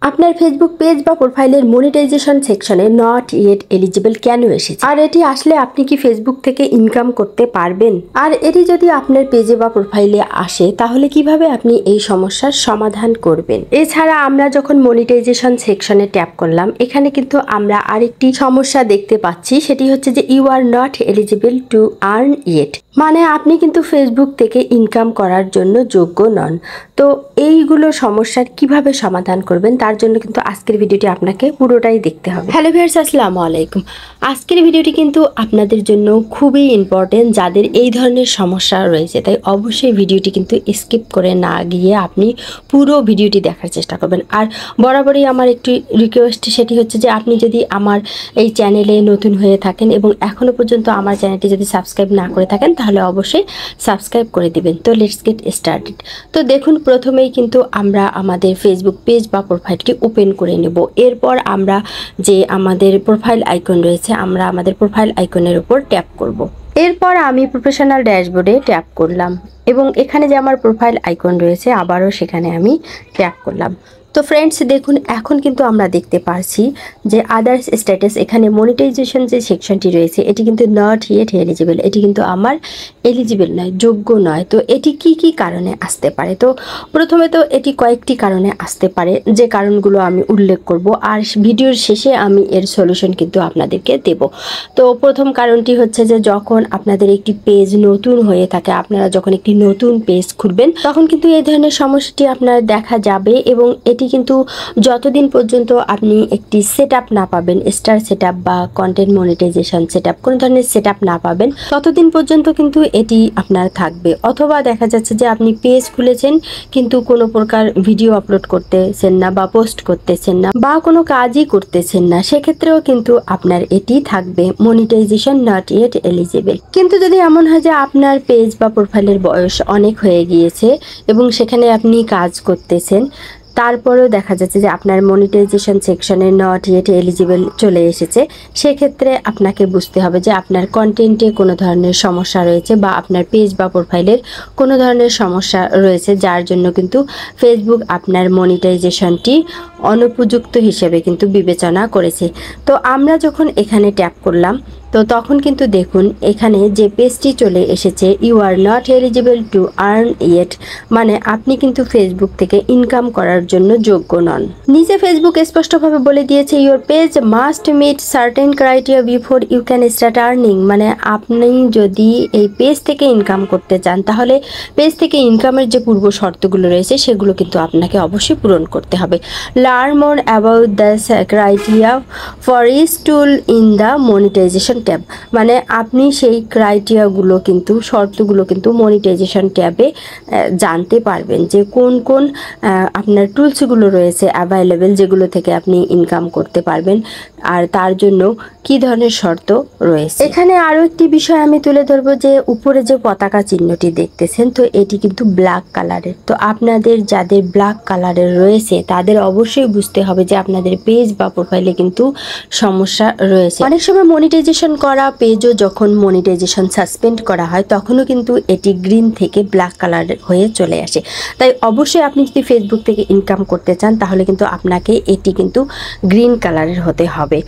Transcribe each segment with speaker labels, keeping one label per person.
Speaker 1: আপনার Facebook page বা প্রোফাইলের মনিটাইজেশন সেকশনে নট ইয়েট এলিজিবল কেন এসেছে, আর এটি আসলে আপনি কি ফেসবুক থেকে ইনকাম করতে পারবেন, আর এটি যদি আপনার পেজে বা প্রোফাইলে আসে তাহলে কিভাবে আপনি এই সমস্যার সমাধান করবেন। এছাড়া আমরা যখন মনিটাইজেশন সেকশনে ট্যাপ করলাম, এখানে কিন্তু আমরা আরেকটি সমস্যা দেখতে পাচ্ছি, সেটি হচ্ছে যে you are not eligible to earn yet, মানে আপনি কিন্তু ফেসবুক থেকে ইনকাম করার জন্য যোগ্য নন। তো এইগুলো সমস্যার কিভাবে সমাধান করবেন তার জন্য কিন্তু আজকের ভিডিওটি আপনাকে পুরোটাই দেখতে হবে। হ্যালো ভিউয়ার্স, আসসালামু আলাইকুম। আজকের ভিডিওটি কিন্তু আপনাদের জন্য খুবই ইম্পর্টেন্ট, যাদের এই ধরনের সমস্যা রয়েছে, তাই অবশ্যই ভিডিওটি কিন্তু স্কিপ করে না গিয়ে আপনি পুরো ভিডিওটি দেখার চেষ্টা করবেন। আর বরাবরই আমার একটি রিকোয়েস্ট, সেটি হচ্ছে যে আপনি যদি আমার এই চ্যানেলে নতুন হয়ে থাকেন এবং এখনও পর্যন্ত আমার চ্যানেলটি যদি সাবস্ক্রাইব না করে থাকেন তাহলে অবশ্যই সাবস্ক্রাইব করে দিবেন। তো লেটস গেট স্টার্টেড। তো দেখুন, প্রথমেই কিন্তু আমরা আমাদের ফেসবুক পেজ বা প্রোফাইলটি ওপেন করে নেব। এরপর আমরা যে আমাদের প্রোফাইল আইকন রয়েছে, আমরা আমাদের প্রোফাইল আইকনের উপর ট্যাপ করব। এরপর আমি প্রফেশনাল ড্যাশবোর্ডে ট্যাপ করলাম এবং এখানে যে আমার প্রোফাইল আইকন রয়েছে আবারও সেখানে আমি ট্যাপ করলাম। তো ফ্রেন্ডস দেখুন, এখন কিন্তু আমরা দেখতে পারছি যে আদার্স স্ট্যাটাস, এখানে মনিটাইজেশন যে সেকশনটি রয়েছে এটি কিন্তু নট ইয়েট এলিজিবল, এটি কিন্তু আমার এলিজিবল নয়, যোগ্য নয়। তো এটি কি কি কারণে আসতে পারে? তো প্রথমে তো এটি কয়েকটি কারণে আসতে পারে, যে কারণগুলো আমি উল্লেখ করব, আর ভিডিওর শেষে আমি এর সলিউশন কিন্তু আপনাদেরকে দেব। তো প্রথম কারণটি হচ্ছে যে যখন আপনাদের একটি পেজ নতুন হয়ে থাকে, আপনারা যখন একটি নতুন পেজ খুলবেন তখন কিন্তু এই ধরনের সমস্যাটি আপনার দেখা যাবে, এবং এটি কিন্তু যতদিন পর্যন্ত আপনি একটি সেটআপ না পাবেন, স্টার সেটআপ বা কন্টেন্ট মনিটাইজেশন সেটআপ, কোনো ধরনের সেটআপ না পাবেন, ততদিন পর্যন্ত কিন্তু এটি আপনার থাকবে। অথবা দেখা যাচ্ছে যে আপনি পেজ খুলেছেন কিন্তু কোনো প্রকার ভিডিও আপলোড করতেছেন না বা পোস্ট করতেছেন না বা কোনো কাজই করতেছেন না, সেক্ষেত্রেও কিন্তু আপনার এটি থাকবে মনিটাইজেশন নট ইয়েট এলিজিবল। কিন্তু যদি এমন হয় যে আপনার পেজ বা প্রোফাইলের বয়স অনেক হয়ে গিয়েছে এবং সেখানে আপনি কাজ করতেছেন, তারপরেও দেখা যাচ্ছে যে আপনার মনিটাইজেশন সেকশনে নট ইয়েট এলিজিবল চলে এসেছে, সেক্ষেত্রে আপনাকে বুঝতে হবে যে আপনার কন্টেন্টে কোনো ধরনের সমস্যা রয়েছে বা আপনার পেজ বা প্রোফাইলের কোনো ধরনের সমস্যা রয়েছে, যার জন্য কিন্তু ফেসবুক আপনার মনিটাইজেশনটি অনুপযুক্ত হিসেবে কিন্তু বিবেচনা করেছে। তো আমরা যখন এখানে ট্যাপ করলাম, তো তখন কিন্তু দেখুন এখানে যে পেজটি চলে এসেছে you are not eligible to earn yet, মানে আপনি কিন্তু ফেসবুক থেকে ইনকাম করার জন্য যোগ্য নন। নিজে ফেসবুক স্পষ্টভাবে বলে দিয়েছে your page must meet certain criteria before you can start earning, মানে আপনি যদি এই পেজ থেকে ইনকাম করতে চান তাহলে পেজ থেকে ইনকামের যে পূর্ব শর্তগুলো রয়েছে সেগুলো কিন্তু আপনাকে অবশ্যই পূরণ করতে হবে। Learn more about the criteria for each tool in the monetization tab, মানে আপনি সেই ক্রাইটেরিয়াগুলো কিন্তু শর্তগুলো কিন্তু মনিটাইজেশন ট্যাবে জানতে পারবেন, যে কোন কোন আপনার টুলসগুলো রয়েছে অ্যাভেলেবেল যেগুলো থেকে আপনি ইনকাম করতে পারবেন, আর তার জন্য কি ধরনের শর্ত রয়েছে। এখানে আরও একটি বিষয় আমি তুলে ধরবো, যে উপরে যে পতাকা চিহ্নটি দেখতেছেন, তো এটি কিন্তু ব্ল্যাক কালারের। তো আপনাদের যাদের ব্ল্যাক কালারের রয়েছে তাদের অবশ্যই বুঝতে হবে যে আপনাদের পেজ বা প্রোফাইলে কিন্তু সমস্যা রয়েছে। অনেক সময় মনিটাইজেশন করা পেজও যখন মনিটাইজেশন সাসপেন্ড করা হয় তখনও কিন্তু এটি গ্রিন থেকে ব্ল্যাক কালারের হয়ে চলে আসে। তাই অবশ্যই আপনি যদি ফেসবুক থেকে ইনকাম করতে চান তাহলে কিন্তু আপনাকে এটি কিন্তু গ্রিন কালারের হতে হবে,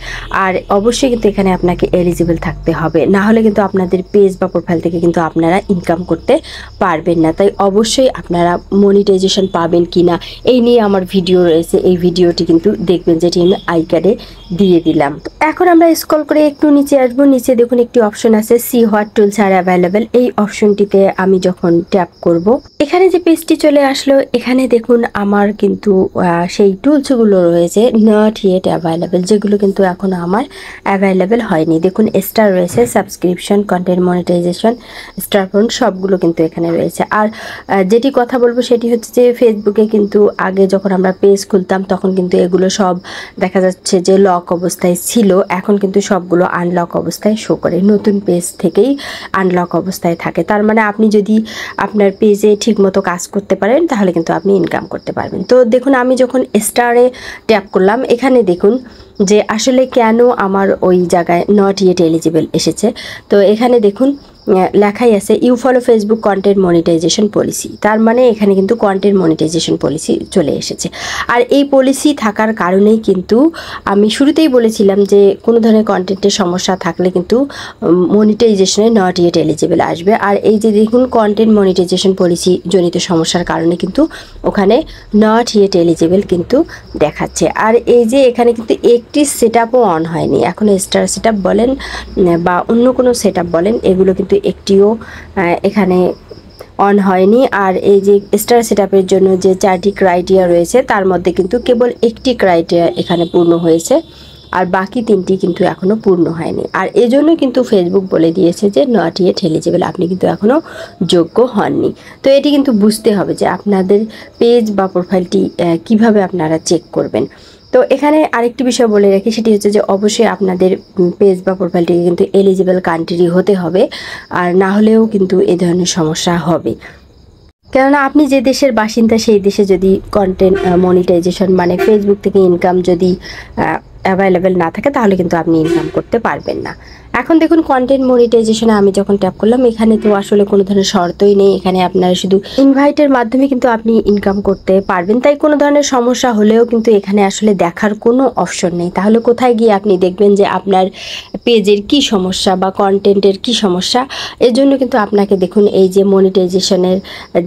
Speaker 1: আর অবশ্যই কিন্তু এখানে আপনাকে এলিজিবল থাকতে হবে, না হলে কিন্তু আপনাদের পেজ বা প্রোফাইল থেকে কিন্তু আপনারা ইনকাম করতে পারবেন না। তাই অবশ্যই আপনারা মনিটাইজেশন পাবেন কিনা এই নিয়ে আমার ভিডিও রয়েছে, এই ভিডিওটি কিন্তু দেখবেন, যেটি আমি আই কার্ডে দিয়ে দিলাম। এখন আমরা স্ক্রল করে একটু নিচে আসবো, নিচে দেখুন একটি অপশন আছে see what tools are available, এই অপশনটিতে আমি যখন ট্যাপ করব এখানে যে পেজটি চলে আসলো, এখানে দেখুন আমার কিন্তু সেই টুলসগুলো রয়েছে নট ইয়েট অ্যাভেলেবেল, যেগুলো কিন্তু এখনো আমার অ্যাভেলেবেল হয়নি। দেখুন স্টার রয়েছে, subscription, content monetization, star phone, সবগুলো কিন্তু এখানে রয়েছে। আর যেটি কথা বলবো সেটি হচ্ছে যে ফেসবুকে কিন্তু আগে যখন আমরা পেজ খুলতাম তখন কিন্তু এগুলো সব দেখা যাচ্ছে যে লক অবস্থায় ছিল, এখন কিন্তু সবগুলো আনলক অবস্থায় শো করে, নতুন পেজ থেকেই আনলক অবস্থায় থাকে। তার মানে আপনি যদি আপনার পেজে ঠিকমতো কাজ করতে পারেন তাহলে কিন্তু আপনি ইনকাম করতে পারবেন। তো দেখুন আমি যখন স্টারে ট্যাপ করলাম, এখানে দেখুন যে আসলে কেন আমার ওই জায়গায় নট ইয়েট এলিজিবল এসেছে। তো এখানে দেখুন লেখাই আছে you follow Facebook content monetization policy. তার মানে এখানে কিন্তু কন্টেন্ট মনিটাইজেশন পলিসি চলে এসেছে। আর এই পলিসি থাকার কারণেই কিন্তু আমি শুরুতেই বলেছিলাম যে কোনো ধরনের কন্টেন্টের সমস্যা থাকলে কিন্তু মনিটাইজেশনে নট ইয়েট এলিজিবল আসবে। আর এই যে দেখুন কন্টেন্ট মনিটাইজেশন পলিসি জনিত সমস্যার কারণে কিন্তু ওখানে নট ইয়েট এলিজিবল কিন্তু দেখাচ্ছে। আর এই যে এখানে কিন্তু একটি সেটআপও অন হয়নি, এখন স্টার সেটআপ বলেন বা অন্য কোনো সেটআপ বলেন, এগুলো কিন্তু একটিও এখানে অন হয়নি। আর এই যে স্টার সেটআপের জন্য যে 4টি ক্রাইটেরিয়া রয়েছে তার মধ্যে কিন্তু কেবল একটি ক্রাইটেরিয়া এখানে পূর্ণ হয়েছে, আর বাকি 3টি কিন্তু এখনও পূর্ণ হয়নি। আর এজন্য কিন্তু ফেসবুক বলে দিয়েছে যে নট ইয়েট এলিজিবল, আপনি কিন্তু এখনও যোগ্য হননি। তো এটি কিন্তু বুঝতে হবে যে আপনাদের পেজ বা প্রোফাইলটি কিভাবে আপনারা চেক করবেন। তো এখানে আরেকটি বিষয় বলে রাখি, সেটি হচ্ছে যে অবশ্যই আপনাদের পেজ বা প্রোফাইলটিকে কিন্তু এলিজিবল কান্ট্রি হতে হবে, আর না হলেও কিন্তু এ ধরনের সমস্যা হবে। কেননা আপনি যে দেশের বাসিন্দা সেই দেশে যদি কন্টেন্ট মনিটাইজেশন মানে ফেসবুক থেকে ইনকাম যদি অ্যাভেলেবেল না থাকে তাহলে কিন্তু আপনি ইনকাম করতে পারবেন না। এখন দেখুন কন্টেন্ট মনিটাইজেশনে আমি যখন ট্যাপ করলাম এখানে তো আসলে কোনো ধরনের শর্তই নেই, এখানে আপনারা শুধু ইনভাইটের মাধ্যমে কিন্তু আপনি ইনকাম করতে পারবেন। তাই কোনো ধরনের সমস্যা হলেও কিন্তু এখানে আসলে দেখার কোনো অপশন নেই। তাহলে কোথায় গিয়ে আপনি দেখবেন যে আপনার পেজের কি সমস্যা বা কন্টেন্টের কি সমস্যা? এর জন্য কিন্তু আপনাকে দেখুন এই যে মনিটাইজেশনের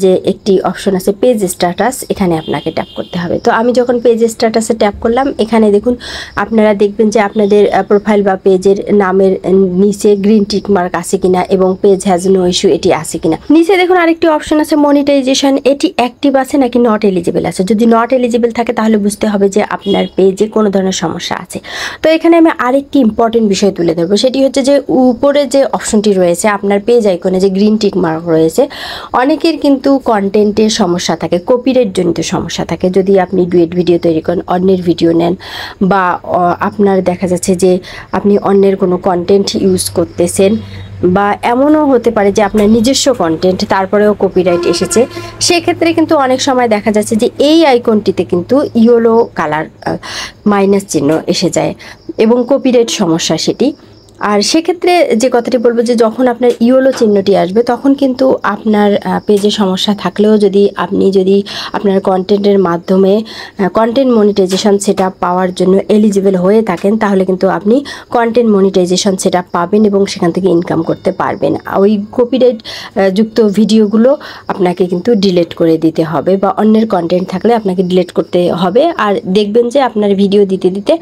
Speaker 1: যে একটি অপশন আছে পেজ স্ট্যাটাস, এখানে আপনাকে ট্যাপ করতে হবে। তো আমি যখন পেজ স্ট্যাটাসে ট্যাপ করলাম এখানে দেখুন আপনারা দেখবেন যে আপনাদের প্রোফাইল বা পেজের নামের নিচে গ্রিন টিক মার্ক আছে কিনা এবং পেজ হ্যাজ নো ইস্যু এটি আছে কিনা। নিচে দেখুন আরেকটি অপশন আছে মনিটাইজেশন, এটি অ্যাক্টিভ আছে নাকি নট এলিজিবল আছে। যদি নট এলিজিবল থাকে তাহলে বুঝতে হবে যে আপনার পেজে কোনো ধরনের সমস্যা আছে। তো এখানে আমি আরেকটি ইম্পর্টেন্ট বিষয় তুলে ধরবো, সেটি হচ্ছে যে উপরে যে অপশনটি রয়েছে আপনার পেজ আইকনে যে গ্রিন টিক মার্ক রয়েছে, অনেকের কিন্তু কন্টেন্টের সমস্যা থাকে, কপিরাইট জনিত সমস্যা থাকে। যদি আপনি ডুয়েট ভিডিও তৈরি করেন, অন্যের ভিডিও নেন বা আপনার দেখা যাচ্ছে যে আপনি অন্যের কোনো কন্টেন্ট ইউজ করতেছেন বা এমনও হতে পারে যে আপনার নিজস্ব কন্টেন্ট তারপরেও কপিরাইট এসেছে, সেক্ষেত্রে কিন্তু অনেক সময় দেখা যাচ্ছে যে এই আইকনটিতে কিন্তু ইয়েলো কালার মাইনাস চিহ্ন এসে যায় এবং কপিরাইট সমস্যা সেটি। আর সেক্ষেত্রে যে কথাটি বলবো যে যখন আপনার ইয়েলো চিহ্নটি আসবে তখন কিন্তু আপনার পেজে সমস্যা থাকলেও যদি আপনার কন্টেন্টের মাধ্যমে কন্টেন্ট মনিটাইজেশন সেটআপ পাওয়ার জন্য এলিজিবল হয়ে থাকেন তাহলে কিন্তু আপনি কন্টেন্ট মনিটাইজেশন সেটআপ পাবেন এবং সেখান থেকে ইনকাম করতে পারবেন। ওই কপিরাইট যুক্ত ভিডিওগুলো আপনাকে কিন্তু ডিলিট করে দিতে হবে বা অন্যের কন্টেন্ট থাকলে আপনাকে ডিলিট করতে হবে। আর দেখবেন যে আপনার ভিডিও দিতে দিতে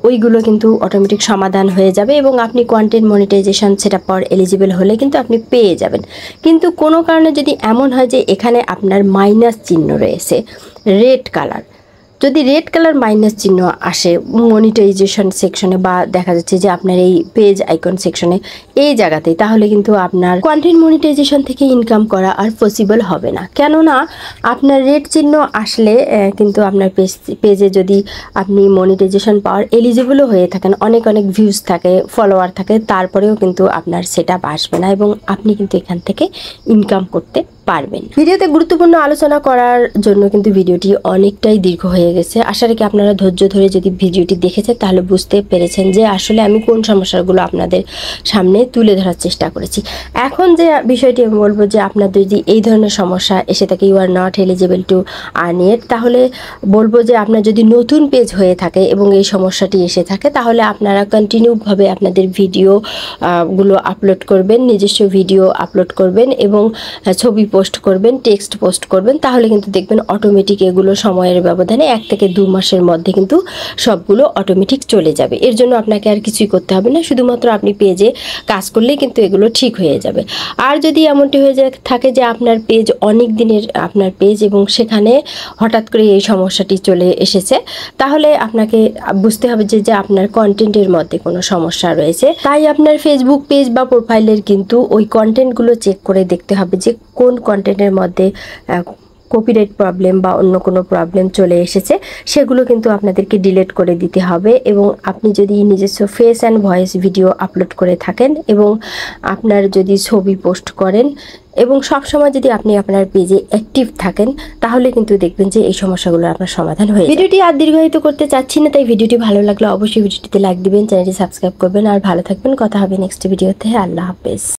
Speaker 1: ওইগুলো কিন্তু অটোমেটিক সমাধান হয়ে যাবে এবং আপনি কন্টেন্ট মনিটাইজেশন সেটআপ পাওয়ার এলিজিবল হলে কিন্তু আপনি পেয়ে যাবেন। কিন্তু কোনো কারণে যদি এমন হয় যে এখানে আপনার মাইনাস চিহ্ন রয়েছে রেড কালার, যদি রেড কালার মাইনাস চিহ্ন আসে মনিটাইজেশন সেকশনে বা দেখা যাচ্ছে যে আপনার এই পেজ আইকন সেকশনে এই জায়গাতেই, তাহলে কিন্তু আপনার কন্টেন্ট মনিটাইজেশন থেকে ইনকাম করা আর পসিবল হবে না। কেননা আপনার রেড চিহ্ন আসলে কিন্তু আপনার পেজে যদি আপনি মনিটাইজেশন পাওয়ার এলিজিবলও হয়ে থাকেন, অনেক ভিউজ থাকে, ফলোয়ার থাকে, তারপরেও কিন্তু আপনার সেটআপ আসবে না এবং আপনি কিন্তু এখান থেকে ইনকাম করতে পারবেন। ভিডিওতে গুরুত্বপূর্ণ আলোচনা করার জন্য কিন্তু ভিডিওটি অনেকটাই দীর্ঘ হয়ে গেছে। আশা রাখি আপনারা ধৈর্য ধরে যদি ভিডিওটি দেখেছেন তাহলে বুঝতে পেরেছেন যে আসলে আমি কোন সমস্যাগুলো আপনাদের সামনে তুলে ধরার চেষ্টা করেছি। এখন যে বিষয়টি আমি বলবো যে আপনাদের যদি এই ধরনের সমস্যা এসে থাকে you are not eligible to earn it, তাহলে বলবো যে আপনার যদি নতুন পেজ হয়ে থাকে এবং এই সমস্যাটি এসে থাকে তাহলে আপনারা কন্টিনিউভাবে আপনাদের ভিডিও গুলো আপলোড করবেন, নিজস্ব ভিডিও আপলোড করবেন এবং ছবি পোস্ট করবেন, টেক্সট পোস্ট করবেন, তাহলে কিন্তু দেখবেন অটোমেটিক এগুলো সময়ের ব্যবধানে 1 থেকে 2 মাসের মধ্যে কিন্তু সবগুলো অটোমেটিক চলে যাবে। এর জন্য আপনাকে আর কিছুই করতে হবে না, শুধুমাত্র আপনি পেজে কাজ করলেই কিন্তু এগুলো ঠিক হয়ে যাবে। আর যদি এমনটি হয়ে থাকে যে আপনার পেজ অনেক দিনের আপনার পেজ এবং সেখানে হঠাৎ করে এই সমস্যাটি চলে এসেছে, তাহলে আপনাকে বুঝতে হবে যে আপনার কন্টেন্টের মধ্যে কোনো সমস্যা রয়েছে। তাই আপনার ফেসবুক পেজ বা প্রোফাইলের কিন্তু ওই কন্টেন্টগুলো চেক করে দেখতে হবে যে কোন কন্টেন্টের মধ্যে কপিরাইট প্রবলেম বা অন্য কোনো প্রবলেম চলে এসেছে, সেগুলো কিন্তু আপনাদেরকে ডিলিট করে দিতে হবে। এবং আপনি যদি নিজস্ব face and voice video upload করে থাকেন এবং আপনার যদি ছবি পোস্ট করেন এবং সবসময় যদি আপনি আপনার পেজে অ্যাক্টিভ থাকেন তাহলে কিন্তু দেখবেন যে এই সমস্যাগুলো আপনার সমাধান হয়ে যাবে। ভিডিওটি আর দীর্ঘায়িত করতে চাচ্ছি না, তাই ভিডিওটি ভালো লাগলে অবশ্যই ভিডিওটিতে লাইক দিবেন, চ্যানেলটি সাবস্ক্রাইব করবেন আর ভালো থাকবেন। কথা হবে নেক্সট ভিডিওতে। আল্লাহ হাফেজ।